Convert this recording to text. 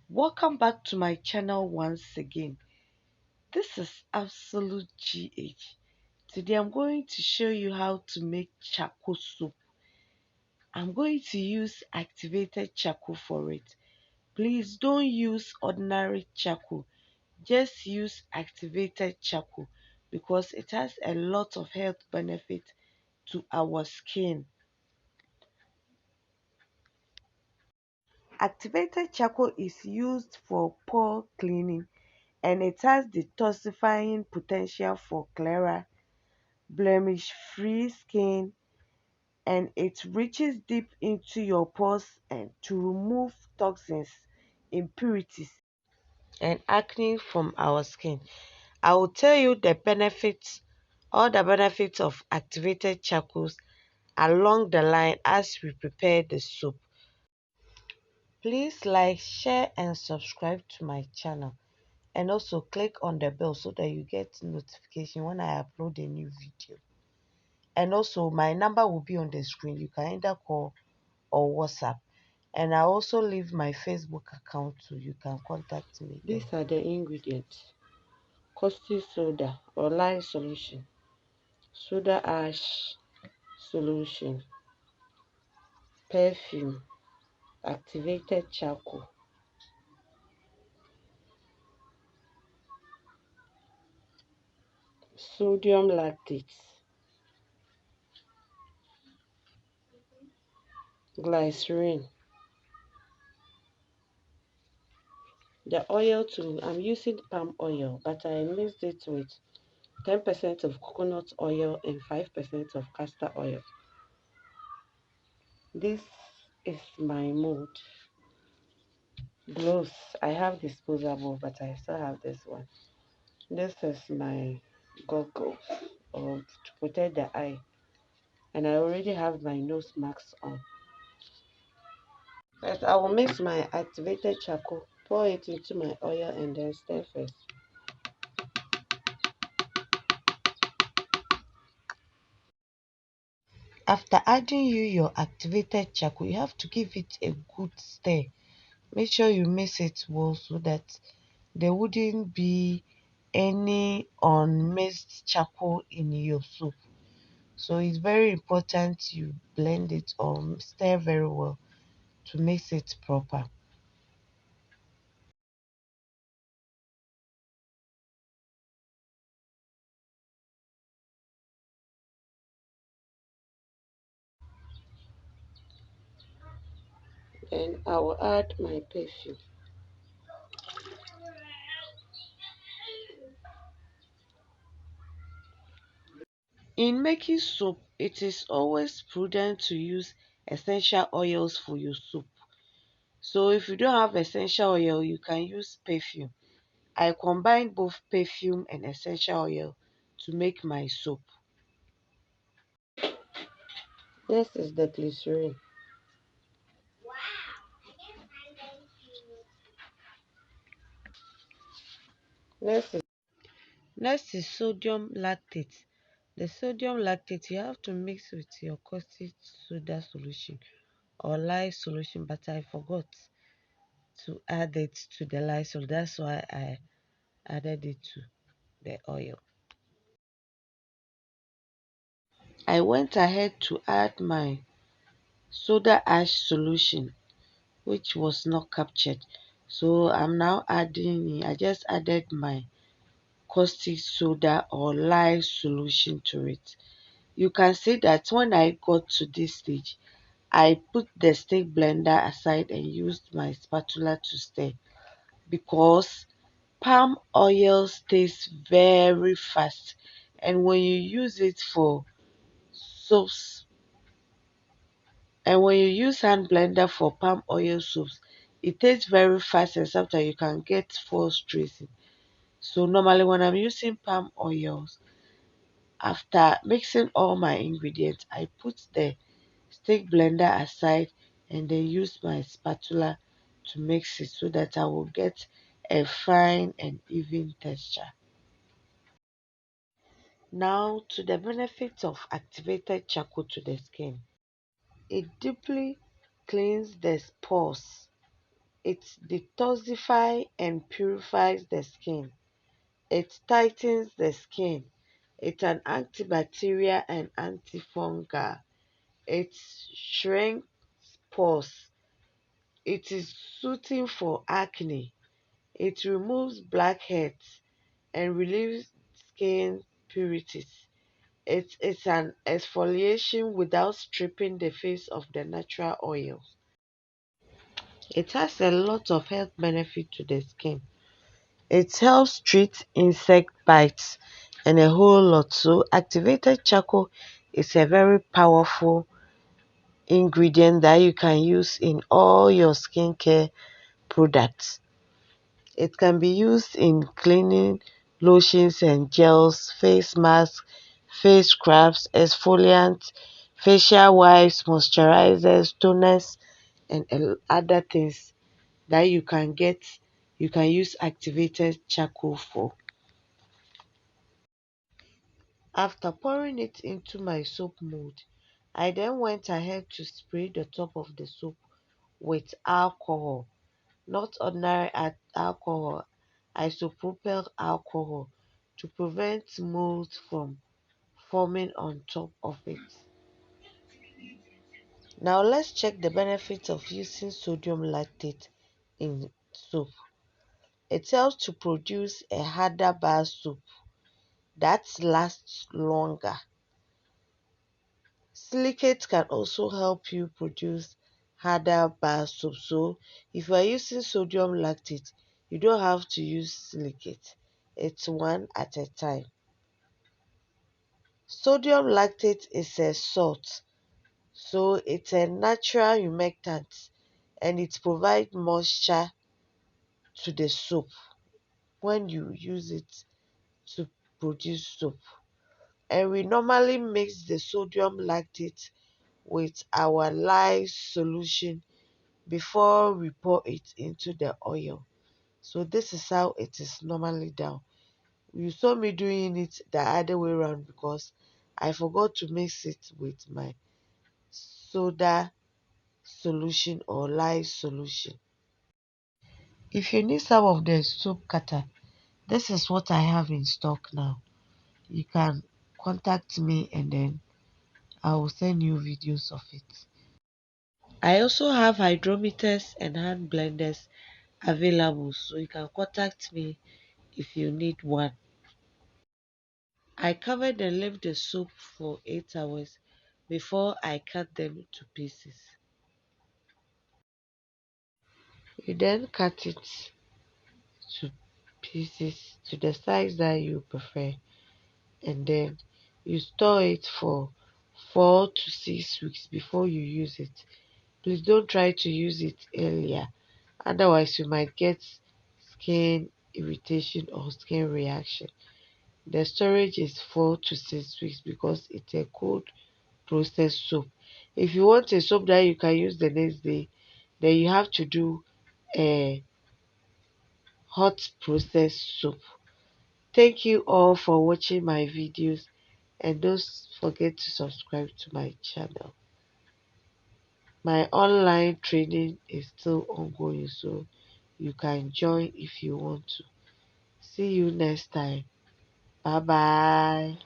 Welcome back to my channel once again. This is Absolute GH. Today I'm going to show you how to make charcoal soup. I'm going to use activated charcoal for it. Please don't use ordinary charcoal. Just use activated charcoal because it has a lot of health benefits to our skin. Activated charcoal is used for pore cleaning and it has detoxifying potential for clearer, blemish-free skin, and it reaches deep into your pores and to remove toxins, impurities, and acne from our skin. I will tell you the benefits, all the benefits of activated charcoals along the line as we prepare the soup. Please like, share, and subscribe to my channel. And also click on the bell so that you get notification when I upload a new video. And also my number will be on the screen. You can either call or WhatsApp. And I also leave my Facebook account so you can contact me there. These are the ingredients: caustic soda or lye solution, soda ash solution, perfume, activated charcoal, sodium lactate, glycerin. The oil too, I'm using palm oil, but I mixed it with 10% of coconut oil and 5% of castor oil. This is my mold. Gloves, I have disposable, but I still have this one. This is my goggles to protect the eye, and I already have my nose mask on. But I will mix my activated charcoal, pour it into my oil, and then stir first. After adding your activated charcoal, you have to give it a good stir. Make sure you mix it well so that there wouldn't be any unmixed charcoal in your soup. So it's very important you blend it or stir very well to mix it proper. Then I will add my perfume. In making soup, it is always prudent to use essential oils for your soup. So if you don't have essential oil, you can use perfume. I combine both perfume and essential oil to make my soap. Next is the glycerin. Next is, Next is sodium lactate. The sodium lactate you have to mix with your caustic soda solution or lye solution, but I forgot to add it to the lye, so that's why I added it to the oil. I went ahead to add my soda ash solution, which was not captured. So I'm now adding, I just added my caustic soda or lye solution to it. You can see that when I got to this stage, I put the stick blender aside and used my spatula to stir because palm oil stays very fast, and when you use it for soaps and when you use hand blender for palm oil soaps, it tastes very fast and sometimes you can get false tracing. So normally when I'm using palm oils, after mixing all my ingredients, I put the stick blender aside and then use my spatula to mix it so that I will get a fine and even texture. Now to the benefits of activated charcoal to the skin. It deeply cleans the pores It detoxifies and purifies the skin. It tightens the skin. It's an antibacterial and antifungal. It shrinks pores. It is soothing for acne. It removes blackheads and relieves skin purities. It's an exfoliation without stripping the face of the natural oils. It has a lot of health benefit to the skin. It helps treat insect bites and a whole lot. So activated charcoal is a very powerful ingredient that you can use in all your skincare products. It can be used in cleaning lotions and gels, face masks, face scrubs, exfoliants, facial wipes, moisturizers, toners, and other things that you can use activated charcoal for. After pouring it into my soap mold, I then went ahead to spray the top of the soap with alcohol, not ordinary alcohol, isopropyl alcohol, to prevent mold from forming on top of it. Now let's check the benefits of using sodium lactate in soap. It helps to produce a harder bar soap that lasts longer. Silicate can also help you produce harder bar soap. So if you are using sodium lactate, you don't have to use silicate. It's one at a time. Sodium lactate is a salt, so it's a natural humectant and it provides moisture to the soap when you use it to produce soap. And we normally mix the sodium lactate with our lye solution before we pour it into the oil. So this is how it is normally done. You saw me doing it the other way around because I forgot to mix it with my soda solution or lye solution. If you need some of the soap cutter, this is what I have in stock now. You can contact me and then I will send you videos of it. I also have hydrometers and hand blenders available, so you can contact me if you need one. I covered and left the soup for 8 hours before I cut them to pieces. You then cut it to pieces to the size that you prefer, and then you store it for 4 to 6 weeks before you use it. Please don't try to use it earlier, otherwise you might get skin irritation or skin reaction. The storage is 4 to 6 weeks because it's a cold processed soap. If you want a soap that you can use the next day, then you have to do a hot processed soap. Thank you all for watching my videos and don't forget to subscribe to my channel. My online training is still ongoing, so you can join if you want to. See you next time. Bye bye.